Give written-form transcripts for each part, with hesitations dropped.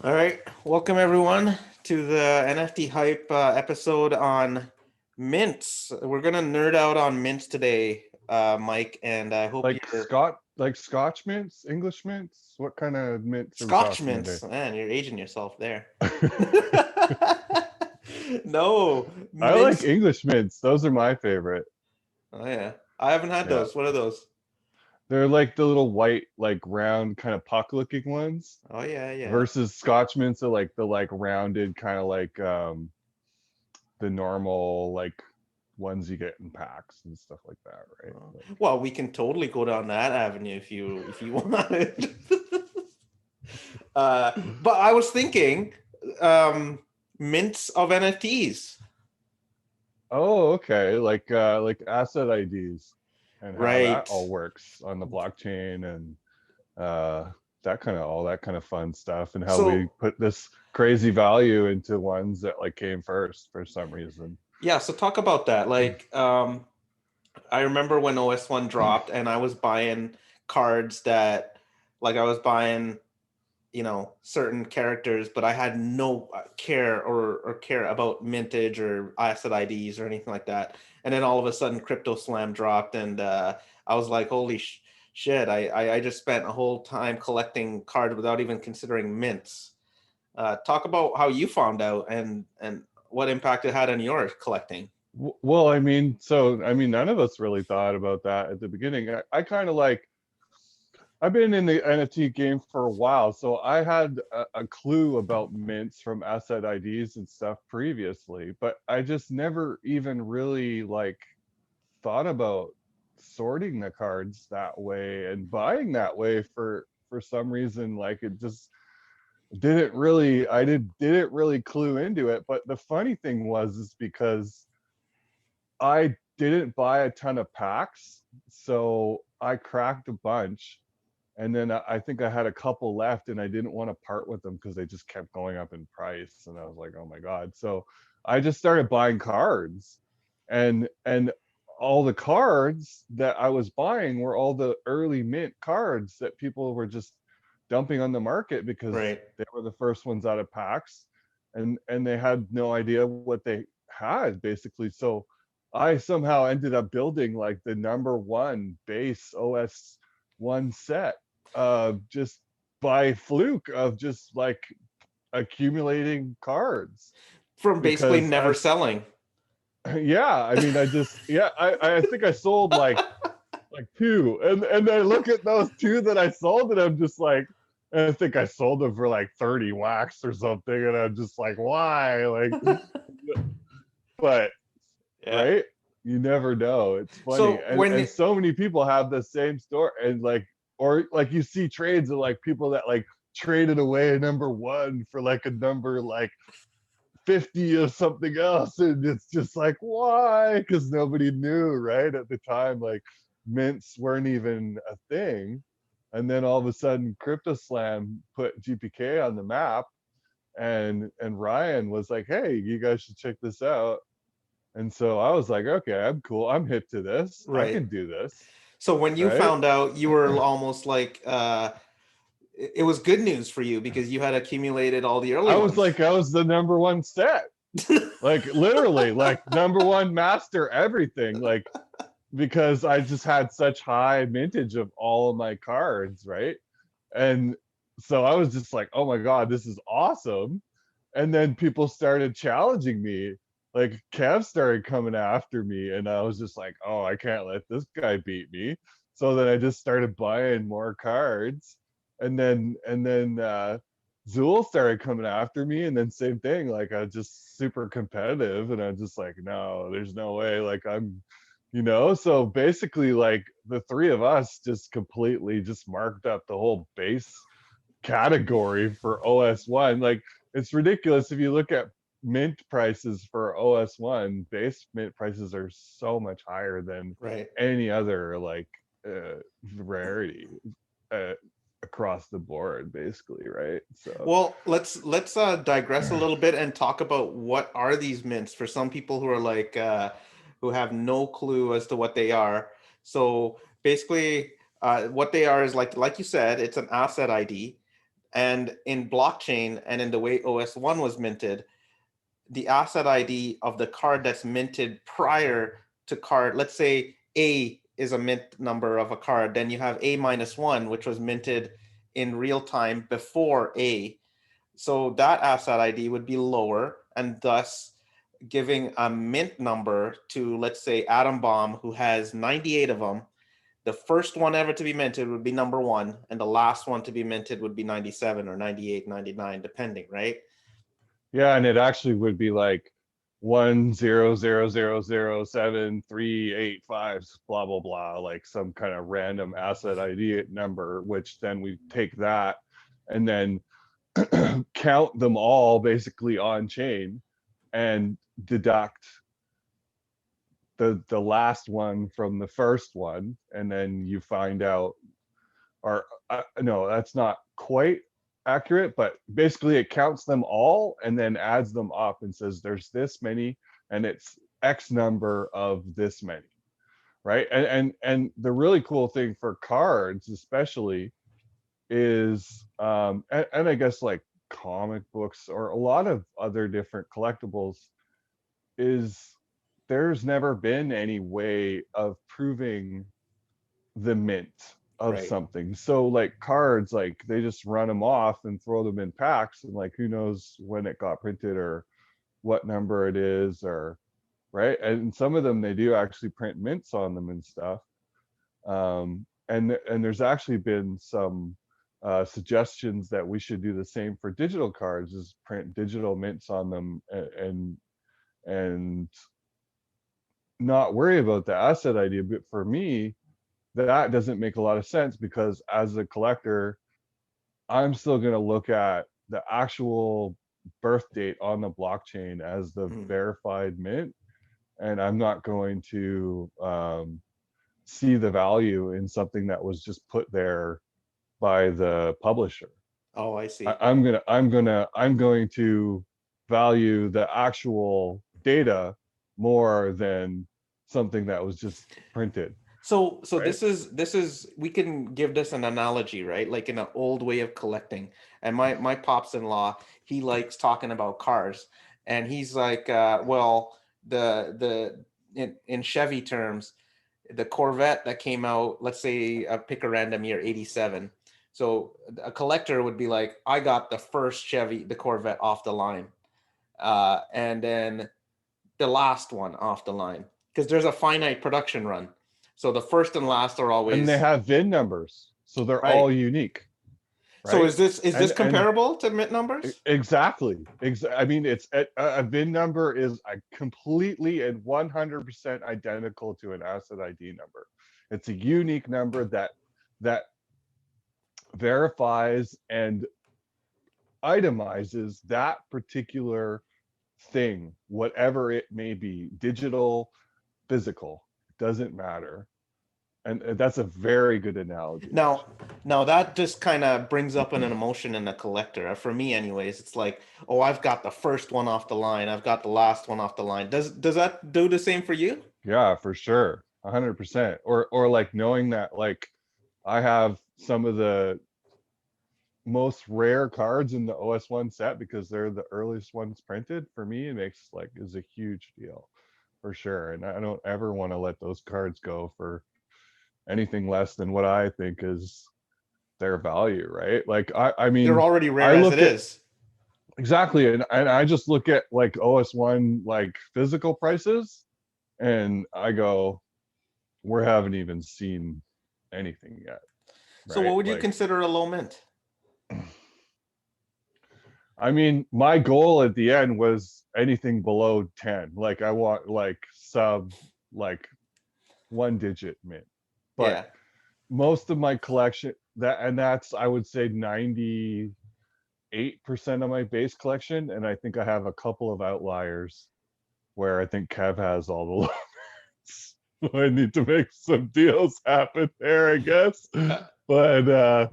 All right, welcome everyone to the NFT Hype episode on mints. We're gonna nerd out on mints today, Mike, and I hope you're Like Scotch mints, English mints. What kind of mints are we Scotch talking mints. today? Man, you're aging yourself there. No, I like mints. English mints. Those are my favorite. Oh yeah, I haven't had Yeah. those. What are those? They're like the little white, like round kind of puck looking ones Oh yeah, yeah. versus Scotch mints are like the like rounded kind of like the normal like ones you get in packs and stuff like that, right? Oh. Like Well, we can totally go down that avenue if you wanted. But I was thinking, um, mints of NFTs, oh, okay. Like asset IDs and how that right? all works on the blockchain and uh that kind of all that kind of fun stuff and how we So put this crazy value into ones that like came first for some reason. yeah, so talk about that. I remember when OS1 dropped, and I was buying cards that, like, I was buying, certain characters, but I had no care or care about mintage or asset IDs or anything like that. And then all of a sudden, Crypto Slam dropped, and I was like, "Holy shit!" I just spent a whole time collecting cards without even considering mints. Talk about how you found out and what impact it had on your collecting. Well, I mean, none of us really thought about that at the beginning. I kind of like I've been in the NFT game for a while, so I had a clue about mints from asset IDs and stuff previously, but I just never even really like thought about sorting the cards that way and buying that way for some reason. Like it just didn't really clue into it. But the funny thing was is because I didn't buy a ton of packs, so I cracked a bunch, and then I think I had a couple left and I didn't want to part with them because they just kept going up in price, and I was like, oh my god. So I just started buying cards, and all the cards that I was buying were all the early mint cards that people were just dumping on the market because Right. they were the first ones out of packs, and they had no idea what they had basically. So I somehow ended up building like the number one base OS1 set just by fluke of just like accumulating cards From basically because never selling. yeah, I mean, I think I sold like two, and I look at those two that I sold, and I'm just like, and I think I sold them for like 30 wax or something, and I'm just like, why? Like, but Yeah. right? You never know. It's funny, So and so many people have the same story, and like, or like you see trades of like people that like traded away a number one for like a number like 50 of something else, and it's just like why? Because nobody knew, right, at the time. Like mints weren't even a thing, and then all of a sudden crypto slam put GPK on the map, and Ryan was like, hey, you guys should check this out. And so I was like, okay, I'm cool, I'm hip to this, I right. can do this, So when you right? found out, you were almost like it was good news for you because you had accumulated all the early I was ones. like, I was the number one set, like literally like number one master everything, like because I just had such high mintage of all of my cards, right? And so I was just like, oh my God, this is awesome. And then people started challenging me. Like Kev started coming after me, and I was just like, oh, I can't let this guy beat me. So then I just started buying more cards. And then Zool started coming after me, and then same thing. Like I was just super competitive, and I was just like, no, there's no way. Like so basically like the three of us just completely just marked up the whole base category for OS1. Like it's ridiculous if you look at mint prices for OS1, base mint prices are so much higher than Right. any other like rarity uh, across the board basically, right? So Well, let's digress a little bit and talk about what are these mints for some people who are like who have no clue as to what they are. So basically, what they are is like you said, it's an asset ID, And in blockchain and in the way OS1 was minted, the asset ID of the card that's minted prior to card, let's say A is a mint number of a card, then you have A minus one, which was minted in real time before A. So that asset ID would be lower, and thus giving a mint number to, let's say, Atom Bomb, who has 98 of them. The first one ever to be minted would be number one, and the last one to be minted would be 97 or 98, 99, depending, right? Yeah, and it actually would be like 100000738 blah blah blah, like some kind of random asset ID number, which then we take that and then count them all basically on chain and deduct the last one from the first one, and then you find out, or no, that's not quite accurate, but basically it counts them all and then adds them up and says there's this many and it's X number of this many, right? And the really cool thing for cards especially is and I guess like comic books or a lot of other different collectibles, is there's never been any way of proving the mint of Right. something. So like cards, like they just run them off and throw them in packs, and like who knows when it got printed or what number it is, or right. And some of them they do actually print mints on them and stuff. And there's actually been some suggestions that we should do the same for digital cards, is print digital mints on them, and not worry about the asset ID. But for me, that doesn't make a lot of sense, because as a collector, I'm still going to look at the actual birth date on the blockchain as the verified mint, and I'm not going to see the value in something that was just put there by the publisher. Oh, I see. I'm going to value the actual data more than something that was just printed. So Right? this is we can give this an analogy, right? Like in an old way of collecting. And my pops-in-law, he likes talking about cars, and he's like, well, in Chevy terms, the Corvette that came out, let's say, pick a random year, 87. So a collector would be like, I got the first Chevy, the Corvette off the line, and then the last one off the line, because there's a finite production run. So the first and last are And they always have VIN numbers, so they're right. all unique, So right? is this And comparable to mint numbers? exactly. I mean, it's a VIN number is a completely and 100% identical to an asset ID number. It's a unique number that verifies and itemizes that particular thing, whatever it may be, digital, physical, doesn't matter. And that's a very good analogy. Now, now that just kind of brings up an emotion in a collector. For me, anyways, it's like, oh, I've got the first one off the line. I've got the last one off the line. Does that do the same for you? Yeah, for sure. 100%. Or like knowing that like I have some of the most rare cards in the OS1 set because they're the earliest ones printed, for me it makes like is a huge deal for sure. And I don't ever want to let those cards go for anything less than what I think is their value, right? Like I They're mean, already I rare as it look at is. exactly, and I just look at like OS1 like physical prices, and I go, we haven't even seen anything yet, So what right? would you Like, consider a low mint? I mean, my goal at the end was anything below 10. Like I want like sub like one digit mint. But Yeah. most of my collection, that's I would say 98% of my base collection, and I think I have a couple of outliers where I think Kev has all the low mints. So I need to make some deals happen there, I guess. But I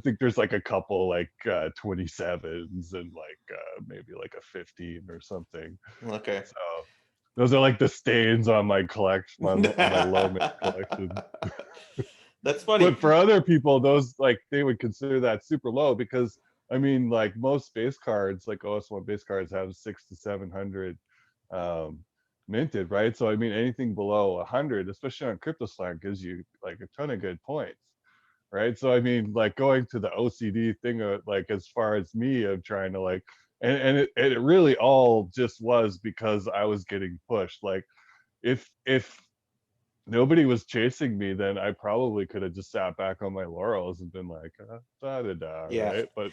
think there's like a couple like 27s and like maybe like a 15 or something. Okay. So those are like the stains on my collection, on my low mint collection. That's funny. But for other people, those like they would consider that super low because I mean, like most base cards, like OS1 base cards, have 600 to 700 um, minted, right? So I mean, anything below 100, especially on CryptoSlam, gives you like a ton of good points, right? So I mean, like going to the OCD thing, like as far as me of trying to like, and it really all just was because I was getting pushed. Like if nobody was chasing me, then I probably could have just sat back on my laurels and been like, da da da, Yeah. right? But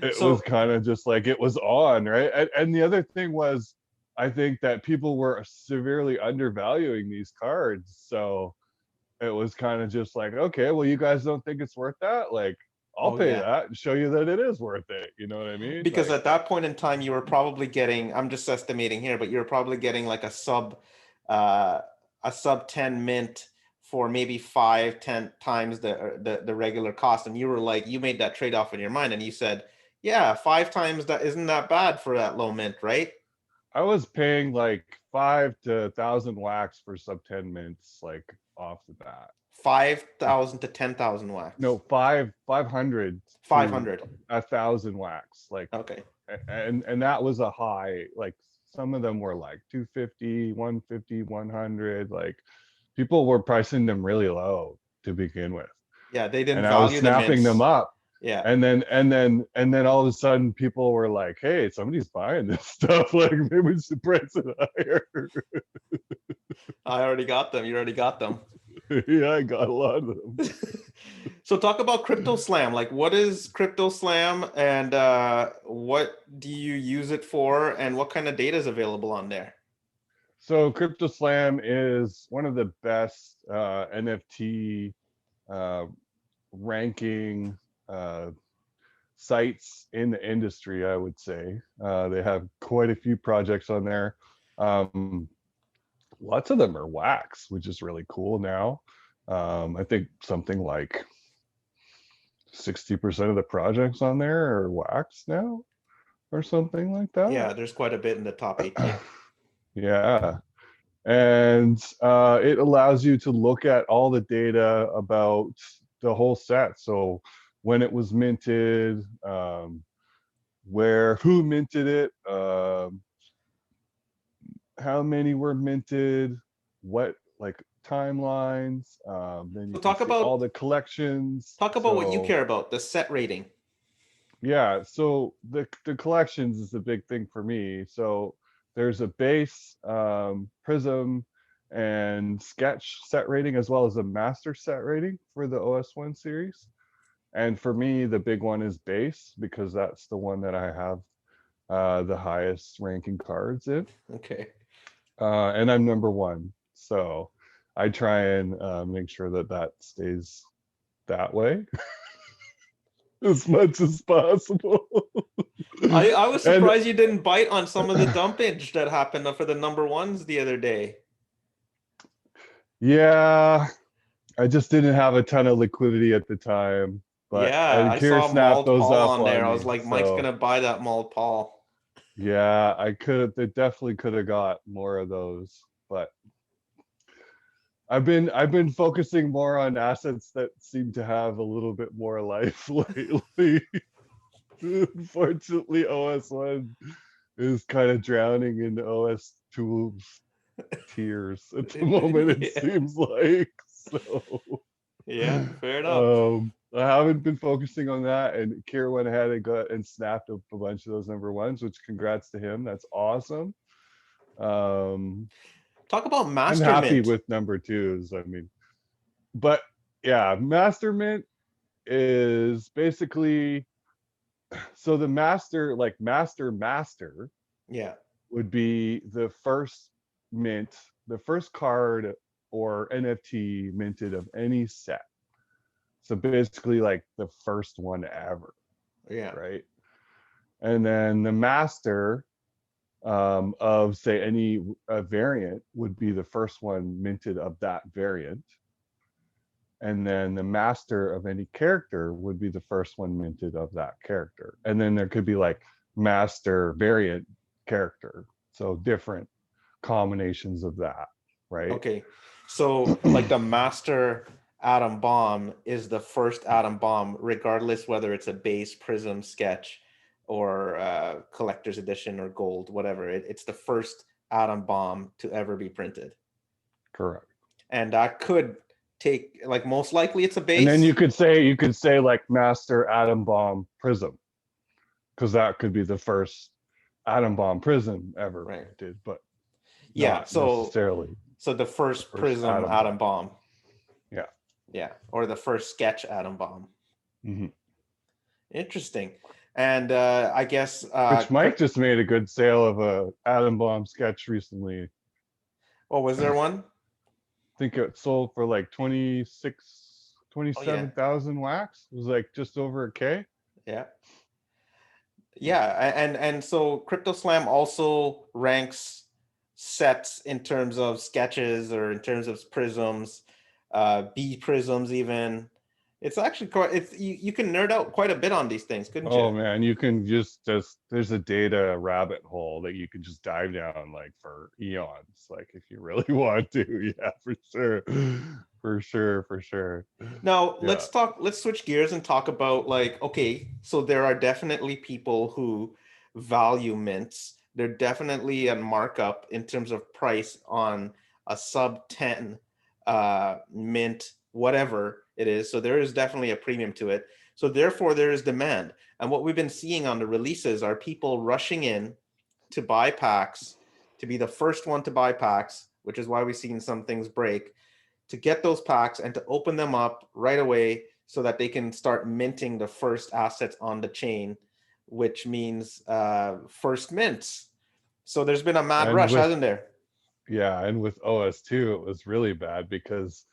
it was So, kind of just like it was on, right? And the other thing was, I think that people were severely undervaluing these cards, so it was kind of just like, okay, well, you guys don't think it's worth that? Like, I'll oh pay yeah. that and show you that it is worth it. You know what I mean? Because Like, at that point in time, you were probably getting, I'm just estimating here, but you're probably getting like uh, a sub 10 mint for maybe 5, 10 times the regular cost. And you were like, you made that trade off in your mind and you said, yeah, 5 times that isn't that bad for that low mint, right? I was paying like 5 to 1,000 wax for sub 10 mints, like off the bat. 5,000 to 10,000 wax. No, 500 to 500. 1,000 wax, like, Okay. and that was a high. Like some of them were like 250, 150, 100. Like people were pricing them really low to begin with, Yeah, they didn't and I was value the snapping them mints. up. Yeah, And then all of a sudden people were like, hey, somebody's buying this stuff, like maybe we should price it higher. I already got them. You already got them. Yeah, I got a lot of them. So talk about Crypto Slam. Like, what is Crypto Slam, and what do you use it for, and what kind of data is available on there? So CryptoSlam is one of the best NFT uh, ranking uh, sites in the industry, I would say. They have quite a few projects on there. Um, Lots of them are wax, which is really cool now. I think something like 60% of the projects on there are wax now, or something like Yeah, that. there's quite a bit in the top 8K. Yeah. And it allows you to look at all the data about the whole set. So when it was minted, who minted it, how many were minted, what like timelines. Then So you can see all the collections. talk about what you So care about, the set rating. yeah, so the collections is a big thing for me. So there's a base, prism, and sketch set rating, as well as a master set rating for the OS1 series. And for me, the big one is base, because that's the one that I have the highest ranking cards in. Okay. And I'm number one, so I try and make sure that that stays that way as much as possible. I was And surprised you didn't bite on some of the dumpage that happened for the number ones the other day. yeah, I just didn't have a ton of liquidity at the time, but Yeah, and I Kier saw snapped Mauled those Paul up on there. on I me. was like, Mike's So gonna buy that Mauled Paul. yeah, I could have, they definitely could have got more of those, but I've been focusing more on assets that seem to have a little bit more life lately. Unfortunately, OS1 is kind of drowning in OS2's tears at the moment, it Yeah, seems like. So yeah, fair enough. I haven't been focusing on that, and Kira went ahead and got and snapped up a bunch of those number ones, which congrats to him. That's awesome. Um, Talk about I'm Master happy Mint. with number twos. I mean, but yeah, Mastermint is basically, so the master, like master Yeah. would be the first mint, the first card or NFT minted of any set. So basically, like the first one ever, Yeah. right? And then the master of, say, any variant would be the first one minted of that variant. And then the master of any character would be the first one minted of that character. And then there could be like master variant character. So different combinations of that, right? Okay. So like the master atom bomb is the first atom bomb, regardless whether it's a base, prism, sketch, or collector's edition or gold, whatever. It's the first atom bomb to ever be printed. Correct. And that could take, like, most likely it's a And then base. you could say like Master Atom Bomb Prism, because that could be the first atom bomb prism ever Right. printed, but Yeah. not necessarily So the the first first prism atom bomb. Yeah. Yeah. Or the first sketch atom bomb. Mm-hmm. Interesting. And I guess Which Mike just made a good sale of a atom bomb sketch recently. oh, was there one? I think it sold for like Oh yeah. 27,000 wax. It was like just over a K. Yeah. Yeah, and so Crypto Slam also ranks sets in terms of sketches or in terms of prisms, B prisms even. It's actually quite, it's you can nerd out quite a bit on these things, couldn't you? Oh man, you can just there's a data rabbit hole that you can just dive down like for eons, like if you really want to. Yeah, for sure. For sure, for sure. Now, Yeah. let's switch gears and talk about, like, okay, so there are definitely people who value mints. They're definitely a markup in terms of price on a sub 10 mint, whatever it is. So there is definitely a premium to it. So therefore there is demand. And what we've been seeing on the releases are people rushing in to buy packs, to be the first one to buy packs, which is why we've seen some things break, to get those packs and to open them up right away so that they can start minting the first assets on the chain, which means first mints. So there's been a mad And rush, with hasn't there? and with OS2 it was really bad because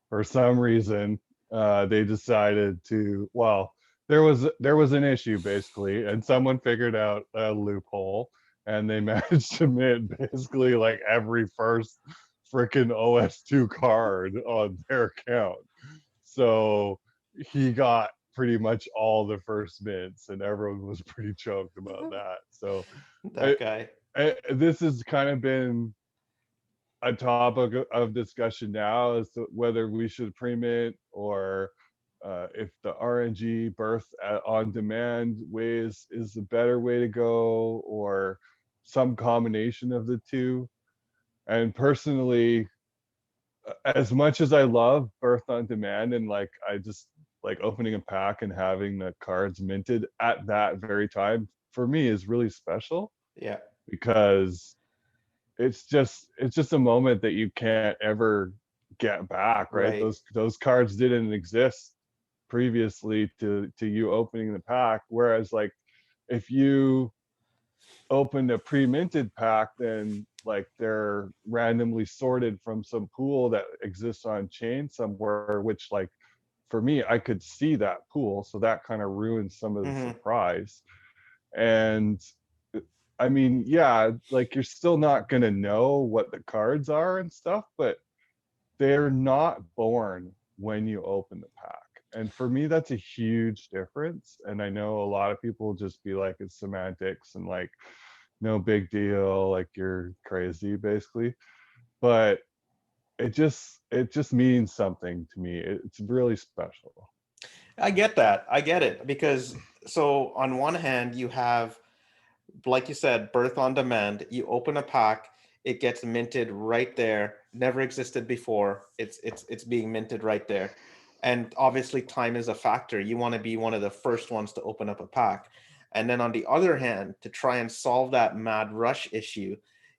for some reason they decided to, well, there was an issue basically, and someone figured out a loophole, and they managed to mint basically like every first freaking OS2 card on their account. So he got pretty much all the first mints, and everyone was pretty choked about that. So That guy. this has kind of been a topic of discussion now as to whether we should pre-mint or if the RNG birth on demand ways is the better way to go, or some combination of the two. And personally, as much as I love birth on demand, and like I just like opening a pack and having the cards minted at that very time, for me is really special Yeah. because it's just a moment that you can't ever get back, right? Right. Those cards didn't exist previously to you opening the pack, whereas like if you opened a pre-minted pack, then like they're randomly sorted from some pool that exists on chain somewhere, which like for me I could see that pool, so that kind of ruins some of the Mm-hmm. surprise. And I mean, yeah, like you're still not gonna know what the cards are and stuff, but they're not born when you open the pack. And for me, that's a huge difference. And I know a lot of people just be like, it's semantics and like, no big deal, like you're crazy, basically. But it just means something to me. It's really special. I get that. I get it. Because so on one hand, you have, like you said, birth on demand. You open a pack, it gets minted right there. Never existed before. It's being minted right there. And obviously time is a factor. You want to be one of the first ones to open up a pack. And then on the other hand, to try and solve that mad rush issue,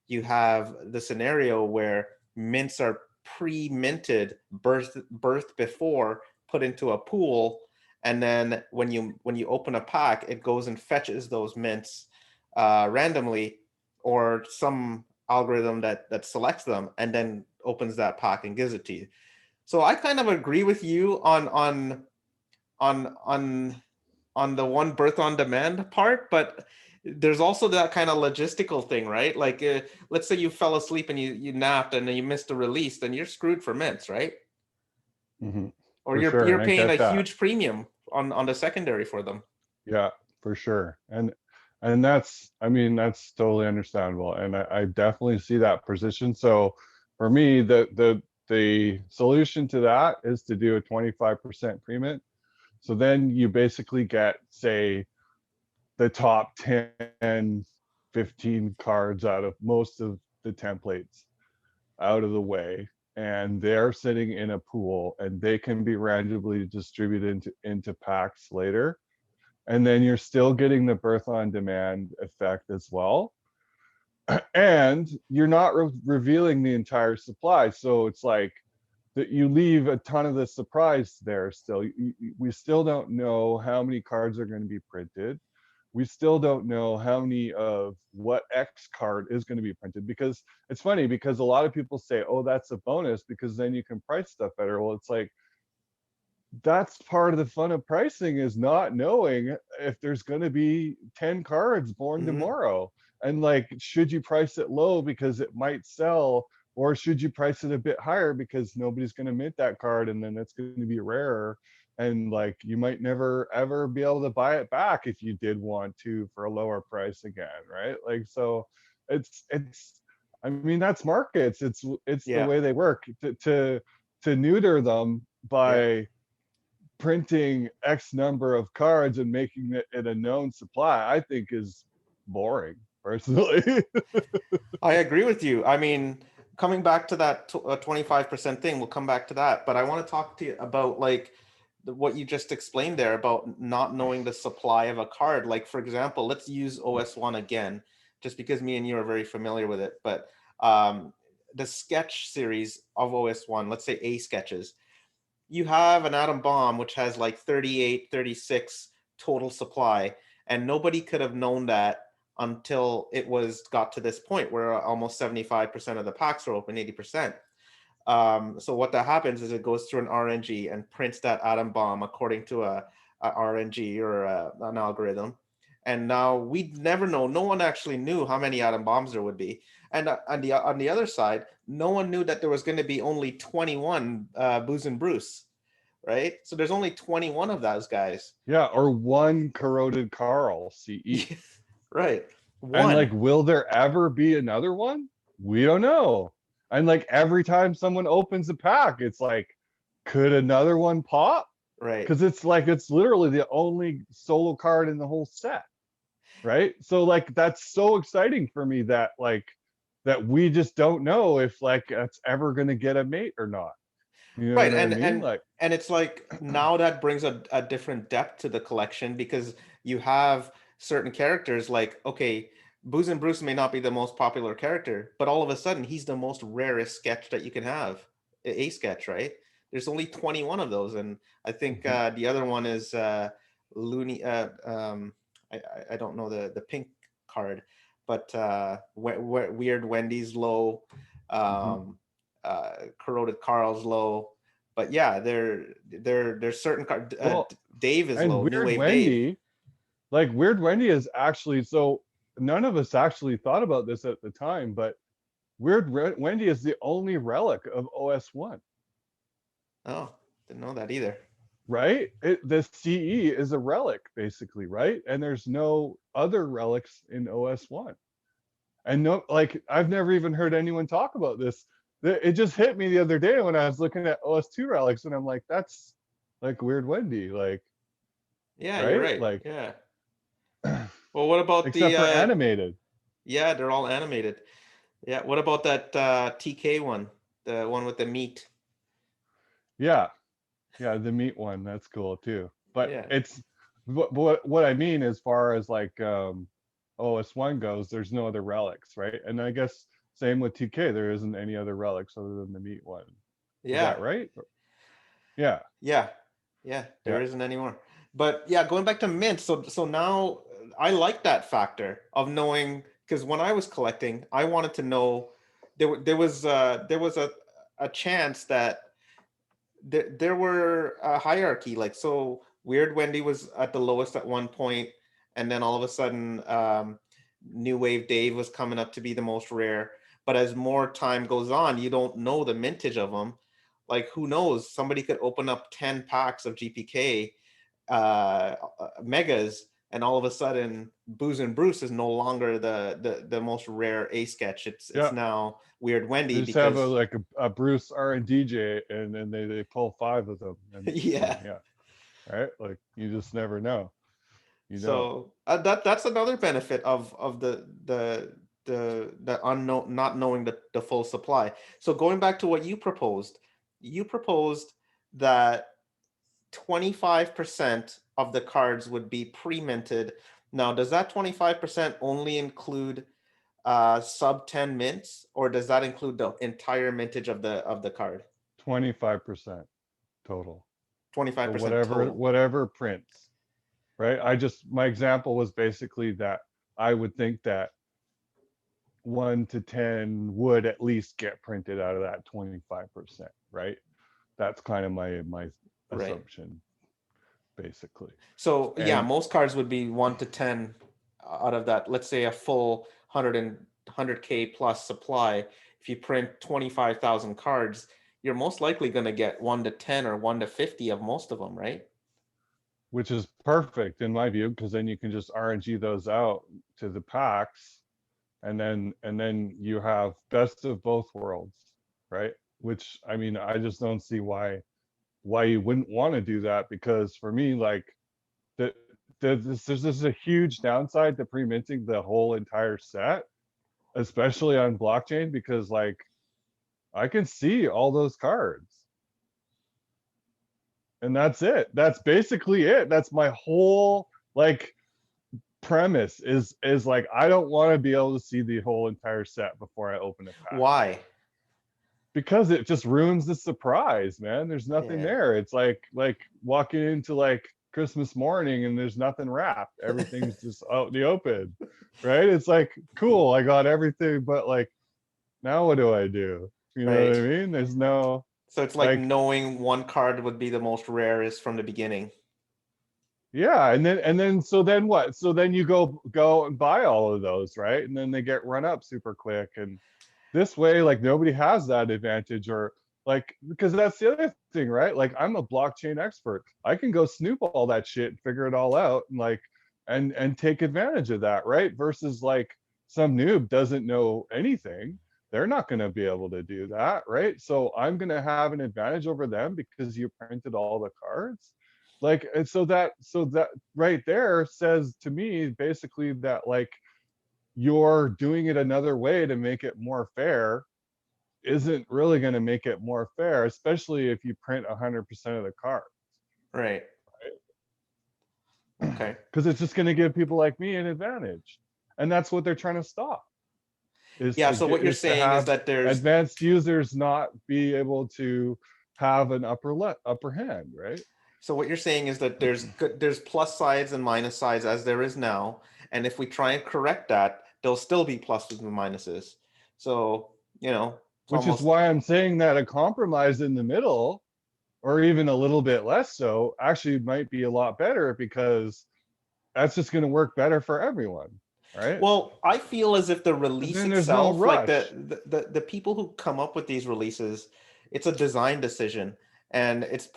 you have the scenario where mints are pre-minted, birthed before, put into a pool, and then when you open a pack, it goes and fetches those mints randomly, or some algorithm that selects them and then opens that pack and gives it to you. So I kind of agree with you on on the one birth on demand part, but there's also that kind of logistical thing, right? Like, let's say you fell asleep and you napped and then you missed a release, then you're screwed for mints, right? Hmm. Or For you're sure. you're And I paying a get that. huge premium on the secondary for them. Yeah, for sure. And that's, I mean, that's totally understandable. And I definitely see that position. So for me, the the solution to that is to do a 25% pre-mint. So then you basically get, say, the top 10, 15 cards out of most of the templates out of the way, and they're sitting in a pool, and they can be randomly distributed into packs later. And then you're still getting the birth on demand effect as well. And you're not revealing the entire supply. So it's like that you leave a ton of the surprise there still. We still don't know how many cards are going to be printed. We still don't know how many of what X card is going to be printed, because it's funny because a lot of people say, oh, that's a bonus because then you can price stuff better. Well, it's like, that's part of the fun of pricing, is not knowing if there's going to be 10 cards born tomorrow. And like, should you price it low because it might sell, or should you price it a bit higher because nobody's going to mint that card and then it's going to be rarer, and like you might never ever be able to buy it back if you did want to for a lower price again, right? Like, so it's I mean, that's markets. It's the Yeah. way they work. To neuter them by printing X number of cards and making it a known supply, I think is boring, personally. I agree with you. I mean, coming back to that 25% thing, we'll come back to that. But I want to talk to you about like what you just explained there about not knowing the supply of a card. Like, for example, let's use OS1 again, just because me and you are very familiar with it. But the sketch series of OS1, let's say A sketches, you have an atom bomb, which has like 38, 36 total supply. And nobody could have known that until it got to this point where almost 75% of the packs are open, 80%. So what that happens is it goes through an RNG and prints that atom bomb according to a RNG or an algorithm. And now we never know. No one actually knew how many atom bombs there would be. And on the other side, no one knew that there was going to be only 21 Booze and Bruce, right? So there's only 21 of those guys. Yeah, or one corroded Carl CE. Right. And One. like, will there ever be another one? We don't know. And like, every time someone opens a pack, it's like, could another one pop? Right. Because it's like, it's literally the only solo card in the whole set, right? So like, that's so exciting for me that like, that we just don't know if like it's ever going to get a mate or not. You know Right. what I And mean? and Like, and it's like now that brings a different depth to the collection because you have certain characters like, okay, Booze and Bruce may not be the most popular character, but all of a sudden he's the most rarest sketch that you can have. A sketch, right? There's only 21 of those, and I think the other one is Looney. I don't know the pink card, but Weird Wendy's low, Corroded Carl's low, but yeah, there's certain card. well, Dave is and low. New Wave Dave. Weird Wendy is actually, so none of us actually thought about this at the time, but Wendy is the only relic of OS1, Oh, didn't know that either. right? The CE is a relic, basically, right? And there's no other relics in OS1. And no, like, I've never even heard anyone talk about this. It just hit me the other day when I was looking at OS2 relics, and I'm like, that's like Weird Wendy, like, Yeah, you're right? right. Like, Yeah. Well, what about except for the animated. yeah, they're all animated. Yeah, what about that TK one? The one with the meat? Yeah, yeah, the meat one, that's cool too. But Yeah. it's what I mean as far as like OS1 goes, there's no other relics, right? And I guess same with TK, there isn't any other relics other than the meat one. Is Yeah. that right? Yeah, Yeah. Yeah, there yeah. isn't anymore. But yeah, going back to mint, so now I like that factor of knowing because when I was collecting, I wanted to know there was a chance that there were a hierarchy. Like, so Weird Wendy was at the lowest at one point, and then all of a sudden, New Wave Dave was coming up to be the most rare. But as more time goes on, you don't know the mintage of them. Like, who knows? Somebody could open up 10 packs of GPK megas, and all of a sudden Booze and Bruce is no longer the most rare A sketch. It's Yeah. now Weird Wendy They just have because a Bruce R and DJ, and then they pull five of them, and yeah. yeah, right. Like you just never know. You don't. So that's another benefit of the unknown, not knowing the full supply. So going back to what you proposed that 25% of the cards would be pre-minted. Now, does that 25% only include sub 10 mints, or does that include the entire mintage of the card? 25% total. So 25% whatever total. whatever prints, right? I just my example was basically that I would think that 1 to 10 would at least get printed out of that 25%, right? That's kind of my Right. assumption, basically. So yeah, And most cards would be 1 to 10 out of that. Let's say a full 100K plus supply. If you print 25,000 cards, you're most likely going to get 1 to 10 or 1 to 50 of most of them, right? which is perfect in my view, because then you can just RNG those out to the packs, and then you have best of both worlds, right? Which I mean, I just don't see why you wouldn't want to do that, because for me, like the, there's a huge downside to pre-minting the whole entire set, especially on blockchain, because like I can see all those cards, and that's it. That's basically it. That's my whole like premise is like I don't want to be able to see the whole entire set before I open a pack, Why? because it just ruins the surprise, man. There's nothing Yeah. there. It's like walking into like Christmas morning and there's nothing wrapped. Everything's just out in the open, right? It's like, cool, I got everything, but like now what do I do? You know what Right. I mean? There's no So it's like like, knowing one card would be the most rarest from the beginning. yeah, and then so then what? So then you go and buy all of those, right? And then they get run up super quick, and this way, like nobody has that advantage, or like, because that's the other thing, right? Like I'm a blockchain expert. I can go snoop all that shit and figure it all out, and like and take advantage of that, right? Versus like some noob doesn't know anything. They're not going to be able to do that, right? So I'm going to have an advantage over them because you printed all the cards. Like, and so that right there says to me basically that like you're doing it another way to make it more fair isn't really going to make it more fair, especially if you print 100% of the cards, Right. Okay. because it's just going to give people like me an advantage, and that's what they're trying to stop. Is Yeah, to so get what you're is to saying is have that there's advanced users not be able to have an upper hand, right? so what you're saying is that there's plus sides and minus sides as there is now, and if we try and correct that, there'll still be pluses and minuses. So, it's Which is almost why I'm saying that a compromise in the middle, or even a little bit less so, actually might be a lot better, because that's just going to work better for everyone, right? well, I feel as if the And release then there's no itself, like rush. the people who come up with these releases, it's a design decision, and it's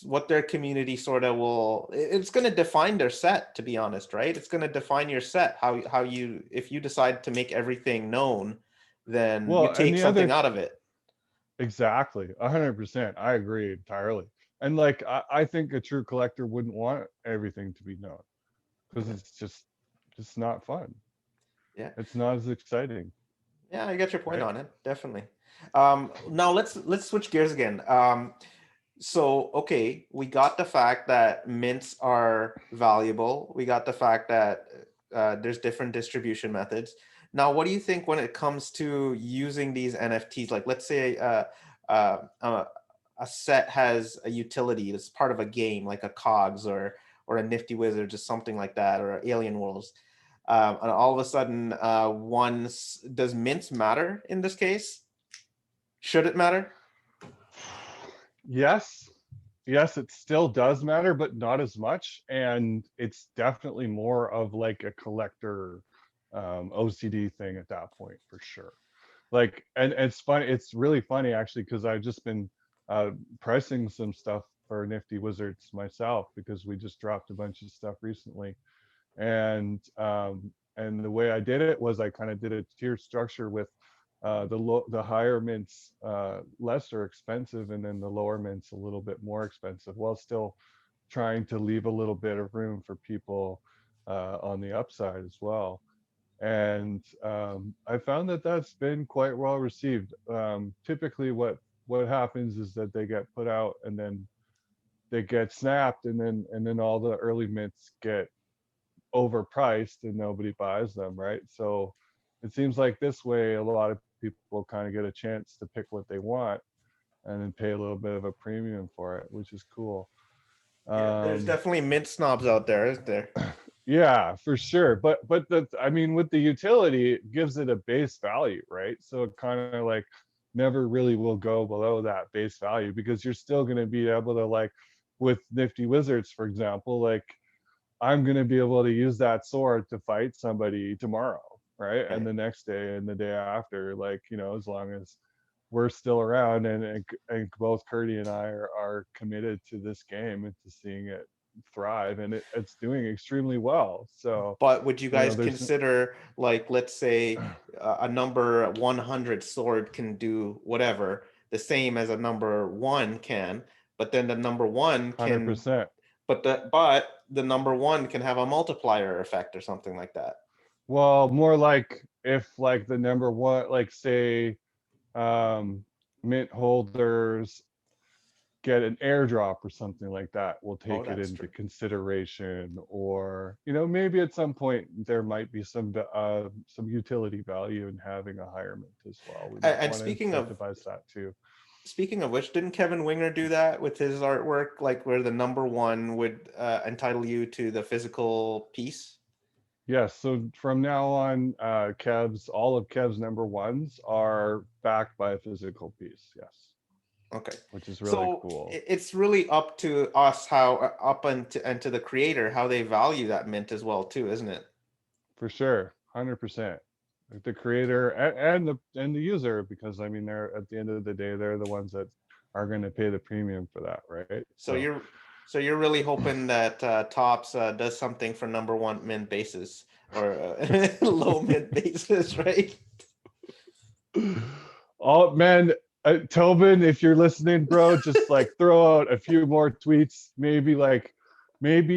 what their community sort of it's going to define their set, to be honest, right? It's going to define your set, how you, if you decide to make everything known, then you Well, and take the something other, out of it. exactly, 100%. I agree entirely. And like, I think a true collector wouldn't want everything to be known, because Yeah. it's just not fun. Yeah. It's not as exciting, Yeah, I get your point right? on it. Definitely. Now let's switch gears again. So okay, we got the fact that mints are valuable. We got the fact that there's different distribution methods. Now, what do you think when it comes to using these NFTs? Like, let's say uh, uh, a set has a utility that's part of a game, like a Cogs or a Nifty Wizards or something like that, or Alien Worlds. And all of a sudden, does mints matter in this case? Should it matter? Yes, yes, it still does matter, but not as much. And it's definitely more of like a collector OCD thing at that point, for sure. Like, and it's funny, it's really funny actually, because I've just been pricing some stuff for Nifty Wizards myself, because we just dropped a bunch of stuff recently. And the way I did it was I kind of did a tier structure with the higher mints lesser expensive, and then the lower mints a little bit more expensive, while still trying to leave a little bit of room for people on the upside as well. And I found that that's been quite well received. Typically, what happens is that they get put out and then they get snapped, and then all the early mints get overpriced and nobody buys them, right? So it seems like this way a lot of people kind of get a chance to pick what they want and then pay a little bit of a premium for it, which is cool. Yeah, there's Um, definitely mint snobs out there, isn't there? yeah, for sure. But the I mean, with the utility, it gives it a base value, right? So it kind of like never really will go below that base value, because you're still going to be able to, like with Nifty Wizards, for example, like I'm going to be able to use that sword to fight somebody tomorrow, right? And Right. the next day and the day after, like, as long as we're still around, and both Curdy and I are committed to this game and to seeing it thrive, and it's doing extremely well. So, But would you guys there's consider, like, let's say a number 100 sword can do whatever, the same as a number one can, but then the number one can, 100%. but the number one can have a multiplier effect or something like that. Well, more like if like the number one, like say, um, mint holders get an airdrop or something like that, we'll Oh, take it that's into true. consideration. Or maybe at some point there might be some utility value in having a higher mint as well. We might And want to incentivize that too. speaking of which, didn't Kevin Winger do that with his artwork, like where the number one would entitle you to the physical piece? Yes, so from now on, all of Kev's number ones are backed by a physical piece. Yes, Okay. which is really So cool. it's really up to us how up and to the creator how they value that mint as well too, isn't it? For sure, 100%. The creator and the user, because I mean, they're at the end of the day, they're the ones that are going to pay the premium for that, right? So So, you're really hoping that Tops does something for number one mint basis or low mint basis, right? oh man, Tobin, if you're listening, bro, just like throw out a few more tweets, maybe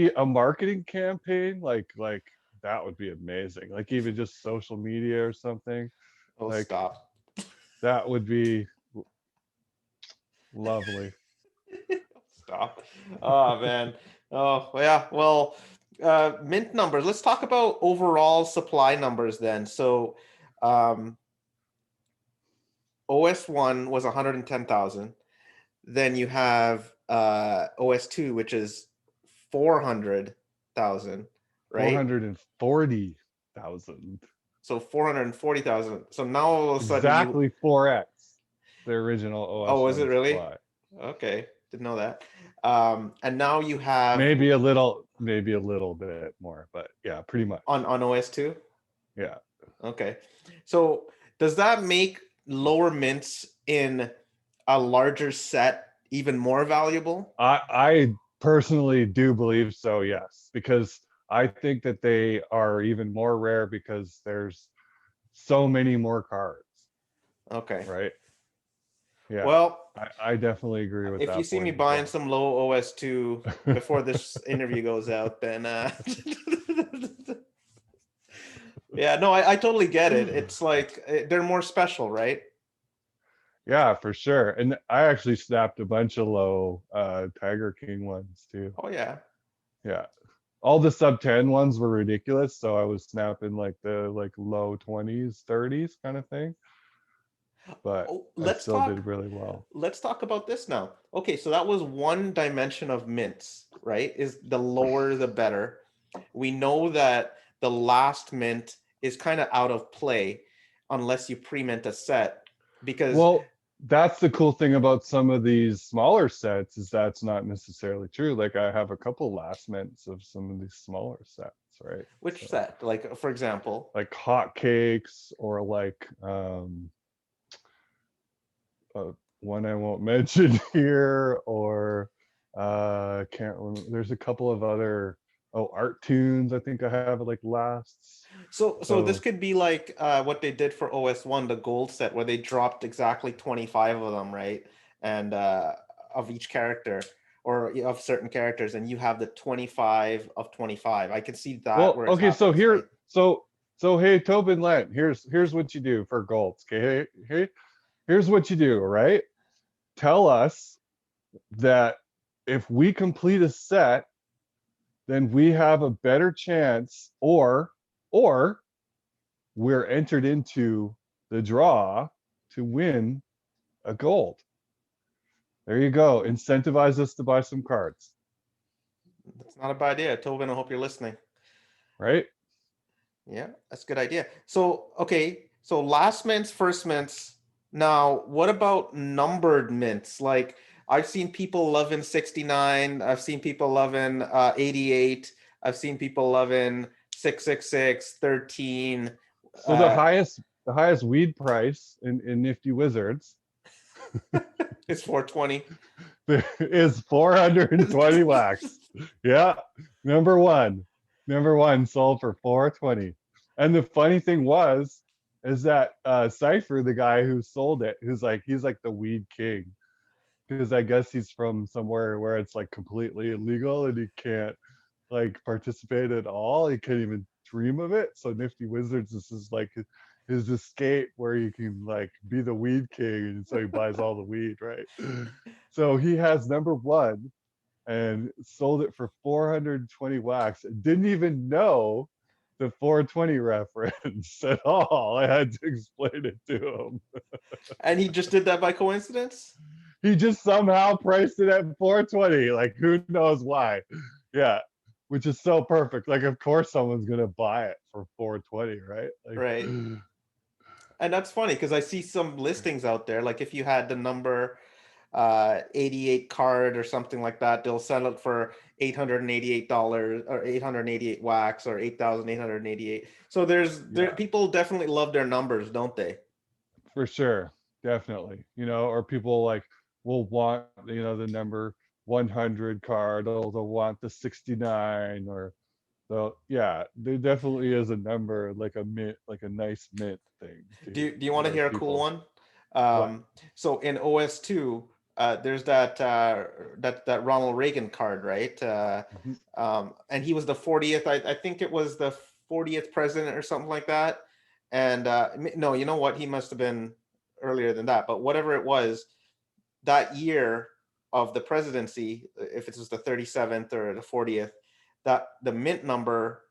a marketing campaign, like that would be amazing. Like even just social media or something, Oh, like stop. that would be lovely. Stop. Oh man. Oh yeah. Well, mint numbers. Let's talk about overall supply numbers then. So, um, OS1 was 110,000. Then you have OS2, which is 400,000, right? 440,000. So 440,000. So now all of a sudden you, Exactly 4x the original oh, is it OS1 really? supply. Okay, didn't know that. And now you have Maybe a little bit more, but yeah, pretty much. on OS2. Yeah. Okay. So does that make lower mints in a larger set even more valuable? I personally do believe so, yes, because I think that they are even more rare because there's so many more cards, Okay. right? Yeah. Well, I definitely agree with if you that see me point as buying well. some low OS2 before this interview goes out, then yeah, no, I totally get it. It's like they're more special, right? Yeah, for sure. And I actually snapped a bunch of low Tiger King ones too. Oh yeah. Yeah. All the sub 10 ones were ridiculous, so I was snapping like the low 20s, 30s kind of thing, but Oh, I still did really well. let's talk about this now. Okay, so that was one dimension of mints, right? Is the lower the better. We know that the last mint is kind of out of play unless you pre-mint a set because Well, that's the cool thing about some of these smaller sets, is that's not necessarily true. Like I have a couple last mints of some of these smaller sets, right? which So set? Like for example, like hotcakes, or like one I won't mention here, or can't remember. There's a couple of other Art Tunes, I think I have like lasts. So this So could be like what they did for OS1, the gold set, where they dropped exactly 25 of them, right? And of each character or of certain characters, and you have the 25 of 25. I can see that well, where it okay, so happens, right? here, so hey, Tobin Lent, here's what you do for golds. Okay, here's what you do, right? Tell us that if we complete a set, then we have a better chance, or we're entered into the draw to win a gold. There you go. Incentivize us to buy some cards, That's not a bad idea. Tobin, I hope you're listening. right? Yeah, that's a good idea. So, okay, so last mints, first mints. Now, what about numbered mints? Like I've seen people loving 69, I've seen people loving 88, I've seen people loving 666, 13. So the highest weed price in Nifty Wizards It's 420. is 420 wax. Yeah, number one, number one sold for 420. And the funny thing was, is that Cypher, the guy who sold it, he's like the weed king, because I guess he's from somewhere where it's like completely illegal and he can't like participate at all. He can't even dream of it. So Nifty Wizards, this is like his escape where you can like be the weed king, and so he buys all the weed, right? So he has number one and sold it for 420 wax. Didn't even know the 420 reference at all. I had to explain it to him. And he just did that by coincidence? He just somehow priced it at 420. Like who knows why? Yeah, which is so perfect. Like of course someone's gonna buy it for 420, right? Like Right. And that's funny because I see some listings out there. Like if you had the number 88 card or something like that, they'll sell it for $888 or 888 wax or 8,888. So there yeah, people definitely love their numbers, don't they? for sure, definitely. Or people like will want the number 100 card, or they'll want the 69, or yeah, there definitely is a number like a mint, like a nice mint thing Do you want to where hear a cool people one? what. So in OS2, there's that Ronald Reagan card, right? Mhm. And he was the 40th. I think it was the 40th president or something like that. And no, you know what? He must have been earlier than that. But whatever it was, that year of the presidency, if it was the 37th or the 40th, that the mint number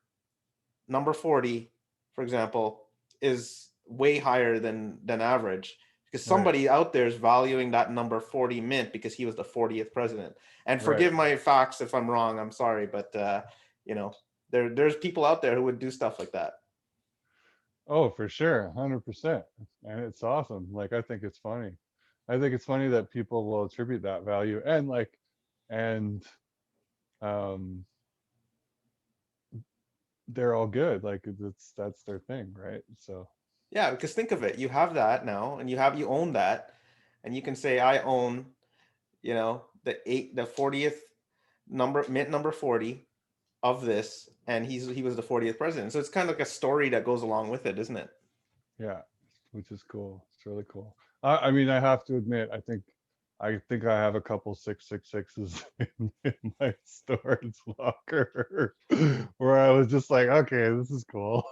40, for example, is way higher than average because Right, somebody out there is valuing that number 40 mint because he was the 40th president. And right. forgive my facts if I'm wrong, I'm sorry, but you know, there's people out there who would do stuff like that. Oh, for sure, 100%. And it's awesome. Like I think it's funny. I think it's funny that people will attribute that value, and and um they're all good. Like that's their thing, right? So Yeah, because think of it, you have that now and you own that and you can say I own, the 40th number mint number 40 of this, and he was the 40th president. So it's kind of like a story that goes along with it, isn't it? yeah, which is cool. It's really cool. I mean, I have to admit, I think I have a couple 666s in my storage locker where I was just like, okay, this is cool.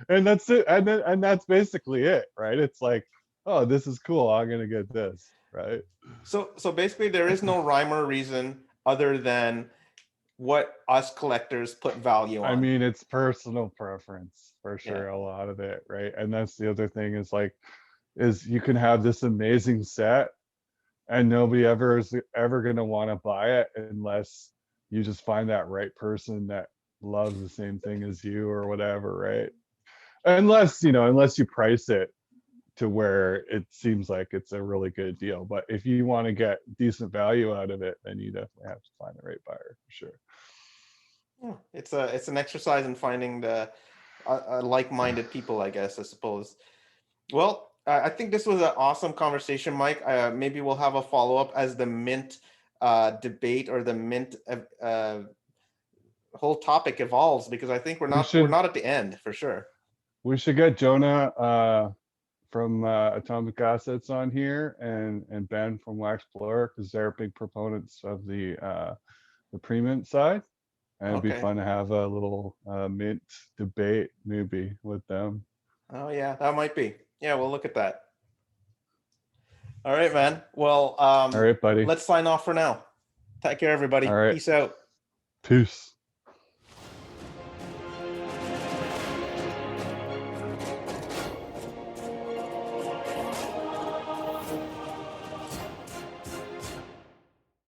And that's it. And that's basically it, right? It's like, oh, this is cool. I'm gonna get this, right? So basically there is no rhyme or reason other than what us collectors put value I on. mean, it's personal preference for Yeah. sure, a lot of it, right? And that's the other thing is like, is you can have this amazing set and nobody ever is ever gonna want to buy it unless you just find that right person that loves the same thing as you or whatever, right? Unless you price it to where it seems like it's a really good deal. But if you want to get decent value out of it, then you definitely have to find the right buyer for sure. Yeah, it's an exercise in finding the like-minded people, I guess, I suppose. Well, I think this was an awesome conversation, Mike. Maybe we'll have a follow-up as the mint debate or the mint whole topic evolves, because I think we're not at the end for sure. We should get Jonah from Atomic Assets on here, and Ben from Wax Blower, because they're big proponents of the pre-mint side, and it'd be Okay. fun to have a little mint debate maybe with them. Oh yeah, that might be. Yeah, we'll look at that. All right, man. Well, All right, buddy. let's sign off for now. Take care, everybody. All right. Peace out. Peace.